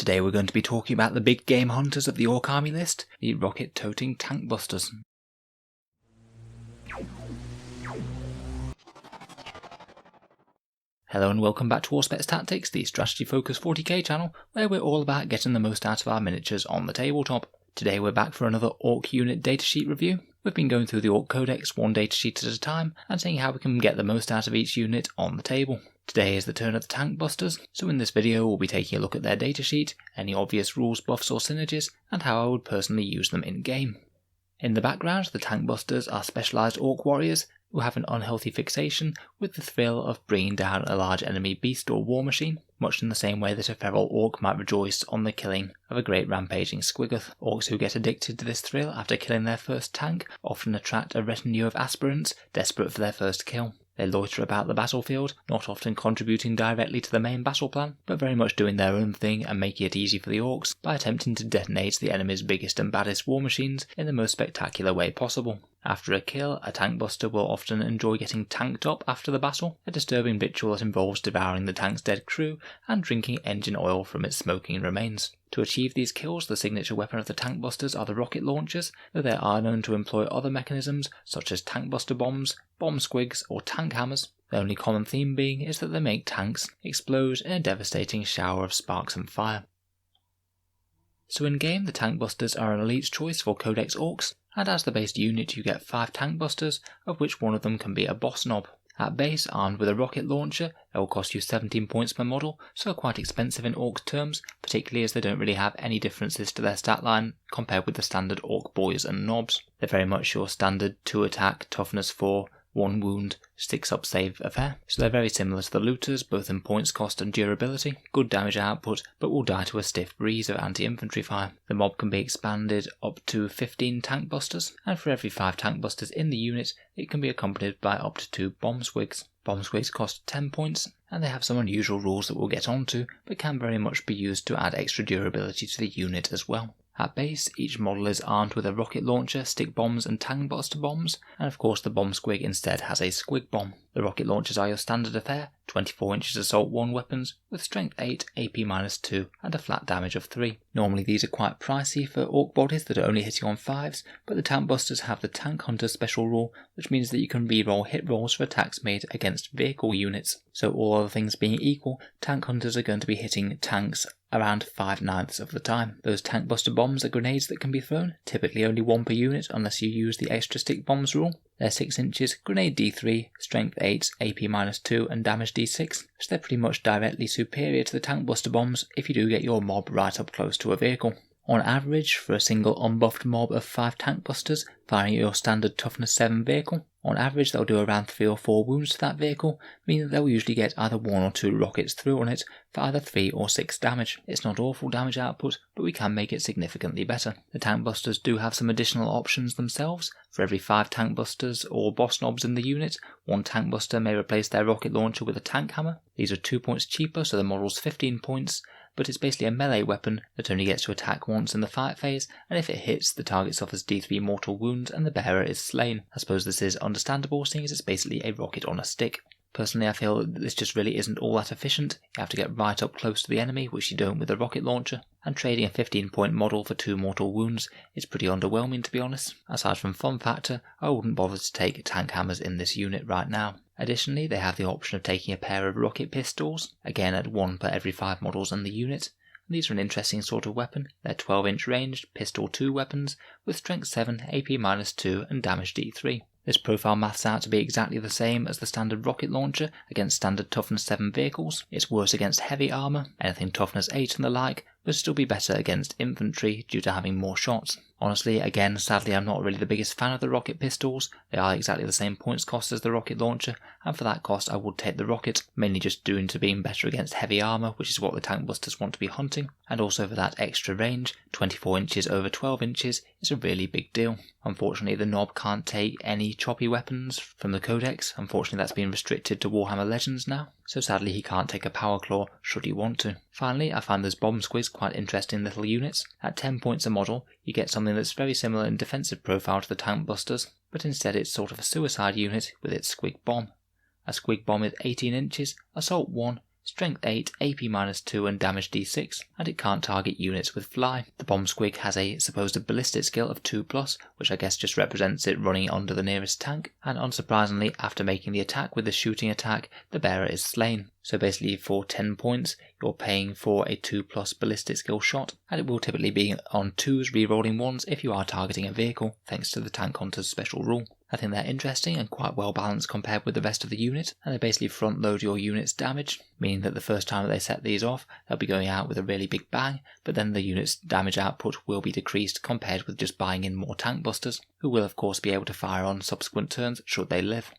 Today we're going to be talking about the big game hunters of the Orc army list, the rocket-toting Tankbustas. Hello and welcome back to Auspex Tactics, the strategy-focused 40k channel, where we're all about getting the most out of our miniatures on the tabletop. Today we're back for another Orc unit datasheet review. We've been going through the Orc Codex one datasheet at a time, and seeing how we can get the most out of each unit on the table. Today is the turn of the Tankbustas, so in this video we'll be taking a look at their datasheet, any obvious rules, buffs or synergies, and how I would personally use them in game. In the background, the Tankbustas are specialised Orc warriors who have an unhealthy fixation with the thrill of bringing down a large enemy beast or war machine, much in the same way that a feral Orc might rejoice on the killing of a great rampaging Squiggoth. Orcs who get addicted to this thrill after killing their first tank often attract a retinue of aspirants desperate for their first kill. They loiter about the battlefield, not often contributing directly to the main battle plan, but very much doing their own thing and making it easy for the Orcs by attempting to detonate the enemy's biggest and baddest war machines in the most spectacular way possible. After a kill, a Tankbuster will often enjoy getting tanked up after the battle, a disturbing ritual that involves devouring the tank's dead crew and drinking engine oil from its smoking remains. To achieve these kills, the signature weapon of the Tankbusters are the rocket launchers, though they are known to employ other mechanisms such as Tankbuster bombs, bomb squigs or tank hammers. The only common theme being is that they make tanks explode in a devastating shower of sparks and fire. So in game, the Tankbusters are an elite choice for Codex Orcs, and as the base unit you get 5 Tankbusters, of which one of them can be a boss knob. At base, armed with a rocket launcher, it will cost you 17 points per model, so quite expensive in Orc terms, particularly as they don't really have any differences to their stat line compared with the standard Orc boys and knobs. They're very much your standard 2 attack, toughness 4, 1 wound, 6 up save affair, so they're very similar to the looters, both in points cost and durability, good damage output, but will die to a stiff breeze of anti-infantry fire. The mob can be expanded up to 15 Tankbusters, and for every 5 Tankbusters in the unit, it can be accompanied by up to 2 bomb squigs. Bomb squigs cost 10 points, and they have some unusual rules that we'll get onto, but can very much be used to add extra durability to the unit as well. At base, each model is armed with a rocket launcher, stick bombs and Tankbuster bombs, and of course the bomb squig instead has a squig bomb. The rocket launchers are your standard affair, 24 inches assault 1 weapons, with strength 8, AP-2 and a flat damage of 3. Normally these are quite pricey for Orc bodies that are only hitting on 5s, but the Tankbusters have the Tank Hunter special rule, which means that you can reroll hit rolls for attacks made against vehicle units. So all other things being equal, Tank Hunters are going to be hitting tanks around 5/9 of the time. Those Tankbuster bombs are grenades that can be thrown, typically only 1 per unit unless you use the extra stick bombs rule. They're 6 inches, grenade D3, strength 8, AP-2 and damage D6, so they're pretty much directly superior to the Tankbuster bombs if you do get your mob right up close to a vehicle. On average, for a single unbuffed mob of 5 Tankbusters firing at your standard toughness 7 vehicle, on average they'll do around 3 or 4 wounds to that vehicle, meaning that they'll usually get either 1 or 2 rockets through on it for either 3 or 6 damage. It's not awful damage output, but we can make it significantly better. The Tankbusters do have some additional options themselves. For every 5 Tankbusters or boss knobs in the unit, 1 Tankbuster may replace their rocket launcher with a tank hammer. These are 2 points cheaper, so the model's 15 points, but it's basically a melee weapon that only gets to attack once in the fight phase, and if it hits, the target suffers D3 mortal wounds and the bearer is slain. I suppose this is understandable, seeing as it's basically a rocket on a stick. Personally, I feel that this just really isn't all that efficient. You have to get right up close to the enemy, which you don't with a rocket launcher, and trading a 15-point model for 2 mortal wounds is pretty underwhelming to be honest. Aside from fun factor, I wouldn't bother to take tank hammers in this unit right now. Additionally, they have the option of taking a pair of rocket pistols, again at 1 per every 5 models in the unit. These are an interesting sort of weapon. They're 12-inch ranged, pistol 2 weapons, with strength 7, AP-2 and damage D3. This profile maths out to be exactly the same as the standard rocket launcher against standard toughness 7 vehicles. It's worse against heavy armour, anything toughness 8 and the like, but still be better against infantry due to having more shots. Honestly, again, sadly I'm not really the biggest fan of the rocket pistols. They are exactly the same points cost as the rocket launcher, and for that cost I would take the rocket, mainly just due to being better against heavy armour, which is what the Tankbusters want to be hunting, and also for that extra range. 24 inches over 12 inches is a really big deal. Unfortunately, the knob can't take any choppy weapons from the Codex. Unfortunately, that's been restricted to Warhammer Legends now, so sadly he can't take a power claw should he want to. Finally, I find those bomb squigs quite interesting little units. At 10 points a model, you get something that's very similar in defensive profile to the Tankbusters, but instead it's sort of a suicide unit with its squig bomb. A squig bomb is 18 inches, assault 1, strength 8, AP -2 and damage d6, and it can't target units with fly. The bomb squig has a supposed ballistic skill of 2+, which I guess just represents it running under the nearest tank, and unsurprisingly, after making the attack with the shooting attack, the bearer is slain. So basically for 10 points, you're paying for a 2+ ballistic skill shot, and it will typically be on 2s rerolling 1s if you are targeting a vehicle, thanks to the Tank Hunter's special rule. I think they're interesting and quite well balanced compared with the rest of the unit, and they basically front load your unit's damage, meaning that the first time that they set these off, they'll be going out with a really big bang, but then the unit's damage output will be decreased compared with just buying in more Tankbustas, who will of course be able to fire on subsequent turns should they live.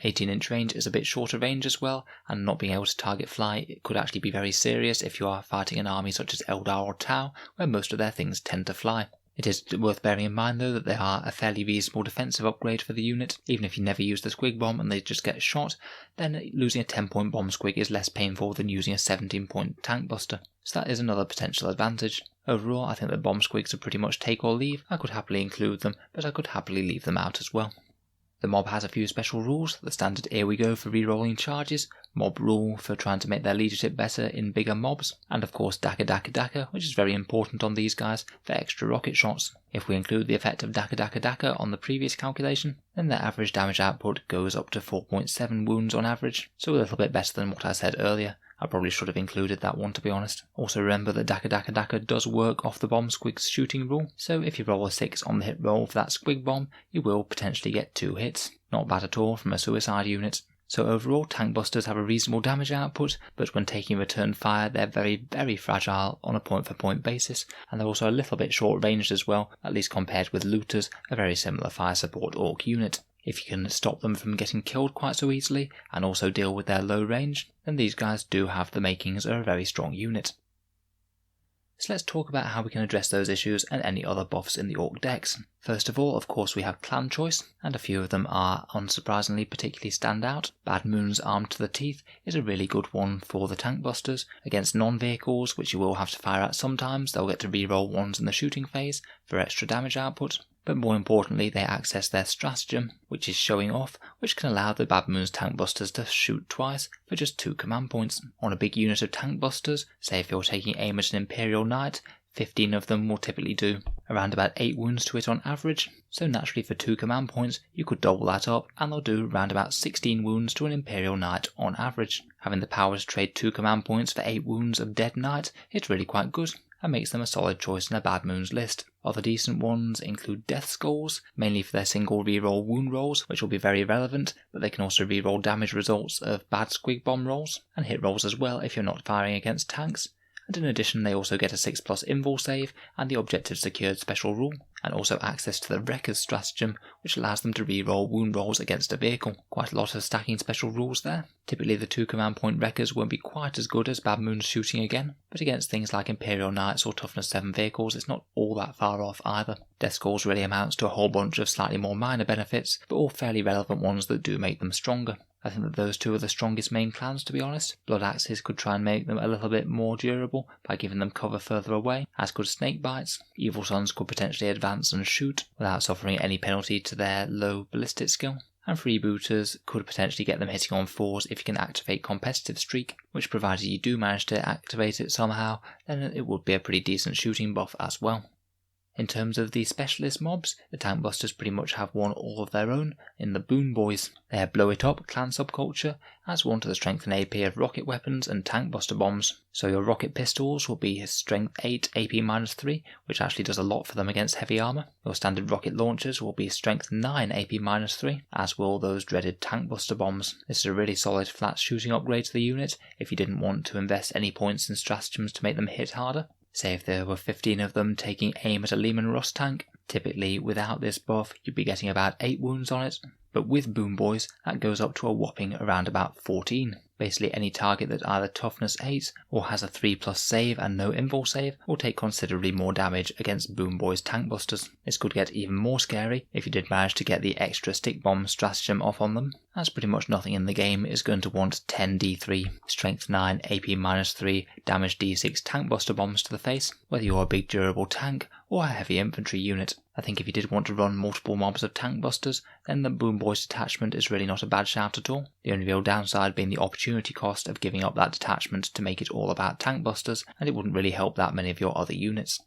18-inch range is a bit shorter range as well, and not being able to target fly it could actually be very serious if you are fighting an army such as Eldar or Tau, where most of their things tend to fly. It is worth bearing in mind though that they are a fairly reasonable defensive upgrade for the unit. Even if you never use the squig bomb and they just get shot, then losing a 10-point bomb squig is less painful than using a 17-point tank buster. So that is another potential advantage. Overall, I think that bomb squigs are pretty much take or leave. I could happily include them, but I could happily leave them out as well. The mob has a few special rules, the standard here we go for rerolling charges, mob rule for trying to make their leadership better in bigger mobs, and of course Daka, which is very important on these guys for extra rocket shots. If we include the effect of Daka on the previous calculation, then their average damage output goes up to 4.7 wounds on average, so a little bit better than what I said earlier. I probably should have included that one to be honest. Also remember that Daka does work off the bomb squig's shooting rule, so if you roll a 6 on the hit roll for that squig bomb, you will potentially get 2 hits. Not bad at all from a suicide unit. So overall, Tankbustas have a reasonable damage output, but when taking return fire, they're very fragile on a point-for-point basis, and they're also a little bit short-ranged as well, at least compared with Looters, a very similar fire support Ork unit. If you can stop them from getting killed quite so easily, and also deal with their low range, then these guys do have the makings of a very strong unit. So let's talk about how we can address those issues and any other buffs in the Ork decks. First of all, of course, we have clan choice, and a few of them are unsurprisingly particularly stand out. Bad Moon's Armed to the Teeth is a really good one for the Tankbusters. Against non-vehicles, which you will have to fire at sometimes, they'll get to reroll 1s in the shooting phase for extra damage output. But more importantly, they access their stratagem, which is showing off, which can allow the Bad Moon's Tankbusters to shoot twice for just 2 command points. On a big unit of Tankbusters, say if you're taking aim at an Imperial Knight, 15 of them will typically do around about 8 wounds to it on average, so naturally for 2 command points you could double that up and they'll do around about 16 wounds to an Imperial Knight on average. Having the power to trade 2 command points for 8 wounds of Dead Knight is really quite good, and makes them a solid choice in a Bad Moon's list. Other decent ones include Death Skulls, mainly for their single reroll wound rolls, which will be very relevant, but they can also reroll damage results of bad squig bomb rolls, and hit rolls as well if you're not firing against tanks. And in addition they also get a 6+ invul save and the objective secured special rule, and also access to the Wrecker's stratagem, which allows them to reroll wound rolls against a vehicle. Quite a lot of stacking special rules there. Typically the 2 command point Wreckers won't be quite as good as Bad Moon's shooting again, but against things like Imperial Knights or Toughness 7 vehicles it's not all that far off either. Death Skulls really amounts to a whole bunch of slightly more minor benefits, but all fairly relevant ones that do make them stronger. I think that those 2 are the strongest main clans to be honest. Blood Axes could try and make them a little bit more durable by giving them cover further away, as could Snake Bites. Evil Sons could potentially advance and shoot without suffering any penalty to their low ballistic skill. And Freebooters could potentially get them hitting on 4s if you can activate Competitive Streak, which provided you do manage to activate it somehow, then it would be a pretty decent shooting buff as well. In terms of the specialist mobs, the Tankbusters pretty much have one all of their own in the Boon Boys. They have Blow It Up clan subculture, as one to the strength and AP of rocket weapons and Tankbuster bombs. So your rocket pistols will be strength 8 AP -3, which actually does a lot for them against heavy armour. Your standard rocket launchers will be strength 9 AP -3, as will those dreaded Tankbuster bombs. This is a really solid flat shooting upgrade to the unit if you didn't want to invest any points in stratagems to make them hit harder. Say if there were 15 of them taking aim at a Lehman Russ tank, typically without this buff you'd be getting about 8 wounds on it, but with Boom Boys that goes up to a whopping around about 14. Basically any target that either toughness 8 or has a 3+ save and no invul save will take considerably more damage against Boom Boys Tankbusters. This could get even more scary if you did manage to get the extra stick bomb stratagem off on them, as pretty much nothing in the game is going to want 10 D3, strength 9, AP -3, damage D6 Tankbuster bombs to the face. Whether you're a big durable tank or a heavy infantry unit. I think if you did want to run multiple mobs of Tankbustas, then the Boom Boys detachment is really not a bad shout at all. The only real downside being the opportunity cost of giving up that detachment to make it all about Tankbustas, and it wouldn't really help that many of your other units.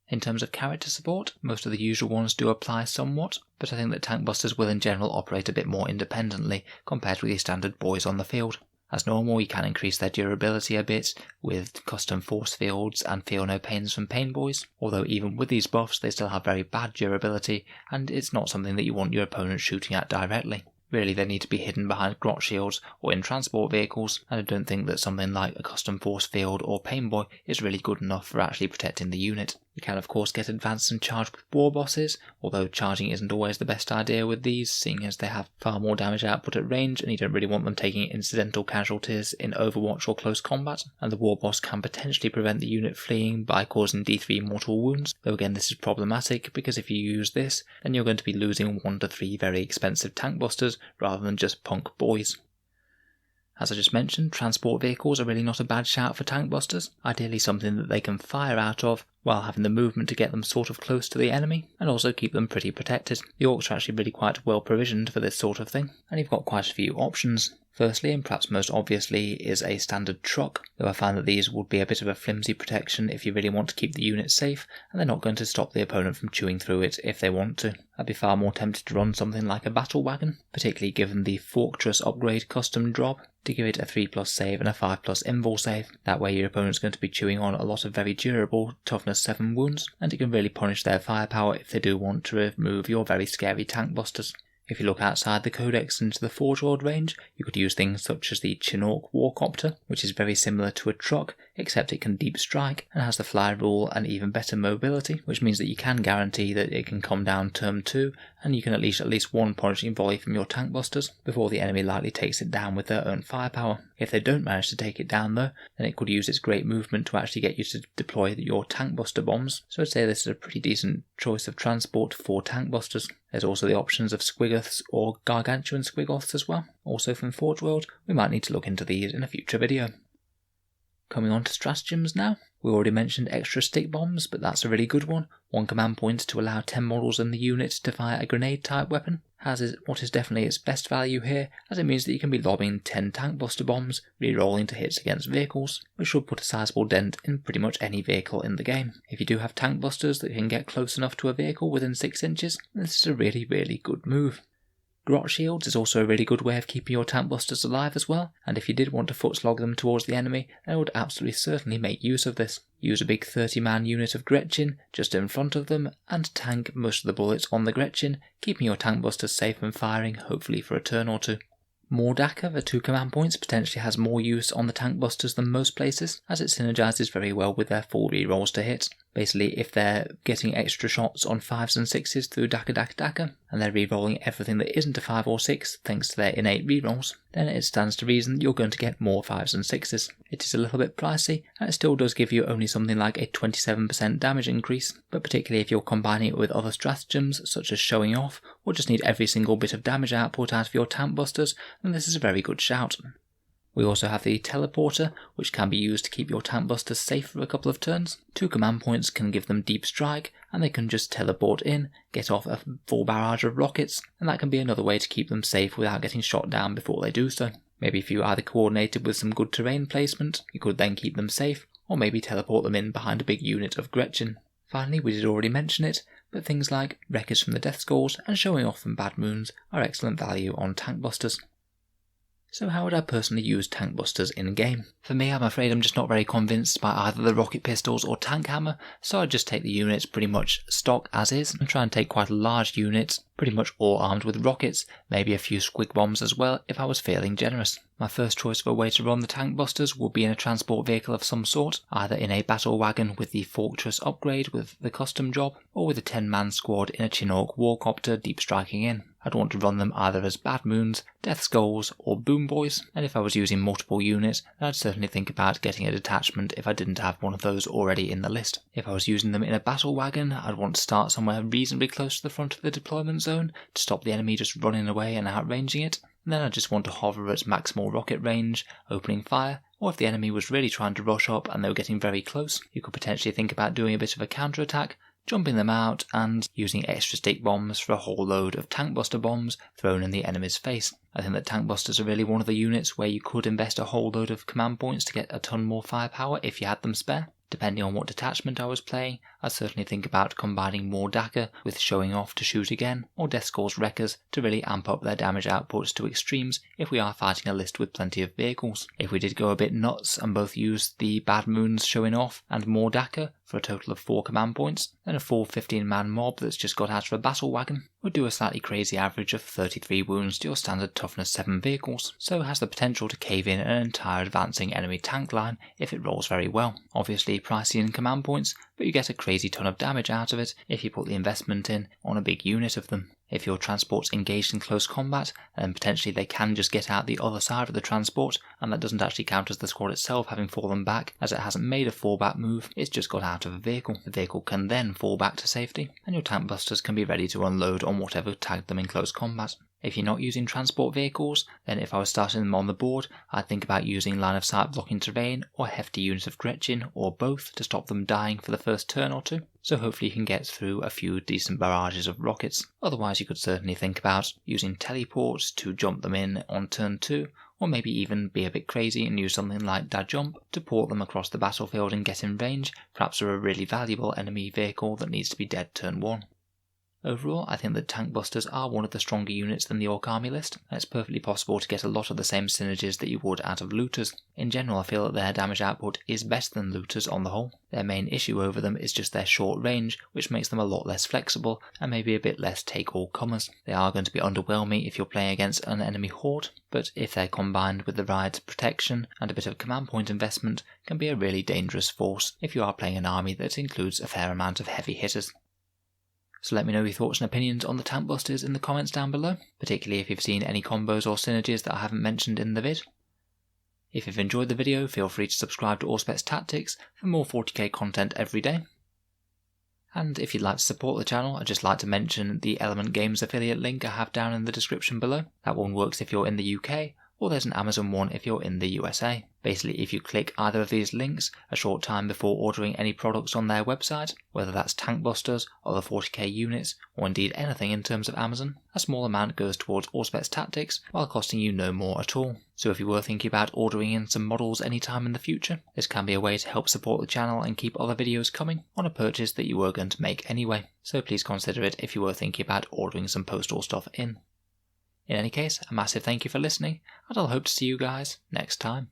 In terms of character support, most of the usual ones do apply somewhat, but I think that Tankbustas will in general operate a bit more independently compared with your standard boys on the field. As normal, you can increase their durability a bit with custom force fields and feel no pains from pain boys, although even with these buffs they still have very bad durability and it's not something that you want your opponent shooting at directly. Really, they need to be hidden behind grot shields or in transport vehicles, and I don't think that something like a custom force field or pain boy is really good enough for actually protecting the unit. You can of course get advanced and charged with war bosses, although charging isn't always the best idea with these, seeing as they have far more damage output at range and you don't really want them taking incidental casualties in Overwatch or close combat, and the war boss can potentially prevent the unit fleeing by causing D3 mortal wounds, though again this is problematic because if you use this then you're going to be losing 1 to 3 very expensive Tankbustas rather than just punk boys. As I just mentioned, transport vehicles are really not a bad shout for Tankbustas, ideally something that they can fire out of while having the movement to get them sort of close to the enemy and also keep them pretty protected. The Orks are actually really quite well provisioned for this sort of thing, and you've got quite a few options. Firstly, and perhaps most obviously, is a standard truck, though I find that these would be a bit of a flimsy protection if you really want to keep the unit safe, and they're not going to stop the opponent from chewing through it if they want to. I'd be far more tempted to run something like a battle wagon, particularly given the Fortress upgrade custom drop, to give it a 3+ save and a 5+ invul save. That way your opponent's going to be chewing on a lot of very durable toughness 7 wounds, and it can really punish their firepower if they do want to remove your very scary Tankbustas. If you look outside the Codex into the Forge World range, you could use things such as the Chinook Warcopter, which is very similar to a truck, except it can deep strike and has the fly rule and even better mobility, which means that you can guarantee that it can come down turn 2 and you can unleash at least 1 punishing volley from your Tankbustas before the enemy likely takes it down with their own firepower. If they don't manage to take it down though, then it could use its great movement to actually get you to deploy your Tankbuster bombs, so I'd say this is a pretty decent choice of transport for Tankbusters. There's also the options of Squiggoths or Gargantuan Squiggoths as well, also from Forge World. We might need to look into these in a future video. Coming on to stratagems now. We already mentioned extra stick bombs, but that's a really good one. 1 command point to allow 10 models in the unit to fire a grenade type weapon. What is definitely its best value here, as it means that you can be lobbing 10 Tankbuster bombs, re-rolling to hits against vehicles, which should put a sizable dent in pretty much any vehicle in the game. If you do have Tankbusters that can get close enough to a vehicle within 6 inches, this is a really, really good move. Grot shields is also a really good way of keeping your Tankbusters alive as well, and if you did want to footslog them towards the enemy, then I would absolutely certainly make use of this. Use a big 30-man unit of Gretchin just in front of them, and tank most of the bullets on the Gretchin, keeping your Tankbusters safe and firing, hopefully for a turn or 2. Mordaka, the 2 command points, potentially has more use on the Tankbusters than most places, as it synergizes very well with their full rerolls to hit. Basically, if they're getting extra shots on 5s and 6s through Daka, and they're rerolling everything that isn't a 5 or 6 thanks to their innate rerolls, then it stands to reason that you're going to get more 5s and 6s. It is a little bit pricey, and it still does give you only something like a 27% damage increase, but particularly if you're combining it with other stratagems, such as showing off, or just need every single bit of damage output out of your Tankbusters, then this is a very good shout. We also have the Teleporter, which can be used to keep your Tankbusters safe for a couple of turns. 2 command points can give them deep strike, and they can just teleport in, get off a full barrage of rockets, and that can be another way to keep them safe without getting shot down before they do so. Maybe if you either coordinated with some good terrain placement, you could then keep them safe, or maybe teleport them in behind a big unit of Gretchin. Finally, we did already mention it, but things like Wreckage from the Death Skulls and Showing Off from Bad Moons are excellent value on Tankbusters. So how would I personally use Tankbusters in-game? For me, I'm afraid I'm just not very convinced by either the rocket pistols or tank hammer, so I'd just take the units pretty much stock as is, and try and take quite a large unit, pretty much all armed with rockets, maybe a few squig bombs as well if I was feeling generous. My first choice for a way to run the Tankbusters would be in a transport vehicle of some sort, either in a battle wagon with the Fortress upgrade with the custom job, or with a 10-man squad in a Chinook Warcopter deep striking in. I'd want to run them either as Bad Moons, Death Skulls, or Boom Boys, and if I was using multiple units, then I'd certainly think about getting a detachment if I didn't have one of those already in the list. If I was using them in a battle wagon, I'd want to start somewhere reasonably close to the front of the deployment zone to stop the enemy just running away and outranging it, and then I just want to hover at maximal rocket range, opening fire, or if the enemy was really trying to rush up and they were getting very close, you could potentially think about doing a bit of a counter-attack, jumping them out and using extra stick bombs for a whole load of Tankbuster bombs thrown in the enemy's face. I think that Tankbusters are really one of the units where you could invest a whole load of command points to get a ton more firepower if you had them spare. Depending on what detachment I was playing, I'd certainly think about combining more Dagger with Showing Off to shoot again, or Death Scores Wreckers to really amp up their damage outputs to extremes if we are fighting a list with plenty of vehicles. If we did go a bit nuts and both use the Bad Moons Showing Off and more Dagger for a total of 4 command points, then a full 15-man mob that's just got out of a battle wagon would do a slightly crazy average of 33 wounds to your standard toughness 7 vehicles, so has the potential to cave in an entire advancing enemy tank line if it rolls very well. Obviously pricey in command points, but you get a crazy ton of damage out of it if you put the investment in on a big unit of them. If your transport's engaged in close combat, then potentially they can just get out the other side of the transport, and that doesn't actually count as the squad itself having fallen back, as it hasn't made a fallback move, it's just got out of a vehicle. The vehicle can then fall back to safety, and your Tankbusters can be ready to unload on whatever tagged them in close combat. If you're not using transport vehicles, then if I was starting them on the board, I'd think about using line of sight blocking terrain or a hefty unit of Gretchen, or both, to stop them dying for the first turn or two. So hopefully you can get through a few decent barrages of rockets. Otherwise you could certainly think about using teleports to jump them in on turn 2, or maybe even be a bit crazy and use something like Da Jump to port them across the battlefield and get in range, perhaps for a really valuable enemy vehicle that needs to be dead turn 1. Overall, I think that Tankbusters are one of the stronger units than the Ork army list, and it's perfectly possible to get a lot of the same synergies that you would out of Looters. In general, I feel that their damage output is better than Looters on the whole. Their main issue over them is just their short range, which makes them a lot less flexible and maybe a bit less take-all-comers. They are going to be underwhelming if you're playing against an enemy horde, but if they're combined with the right protection and a bit of command point investment, can be a really dangerous force if you are playing an army that includes a fair amount of heavy hitters. So let me know your thoughts and opinions on the Tankbusters in the comments down below, particularly if you've seen any combos or synergies that I haven't mentioned in the vid. If you've enjoyed the video, feel free to subscribe to Auspex Tactics for more 40k content every day. And if you'd like to support the channel, I'd just like to mention the Element Games affiliate link I have down in the description below. That one works if you're in the UK, or there's an Amazon one if you're in the USA. Basically, if you click either of these links a short time before ordering any products on their website, whether that's Tankbusters, other 40k units, or indeed anything in terms of Amazon, a small amount goes towards Auspex Tactics while costing you no more at all. So if you were thinking about ordering in some models anytime in the future, this can be a way to help support the channel and keep other videos coming on a purchase that you were going to make anyway. So please consider it if you were thinking about ordering some postal stuff in. In any case, a massive thank you for listening, and I'll hope to see you guys next time.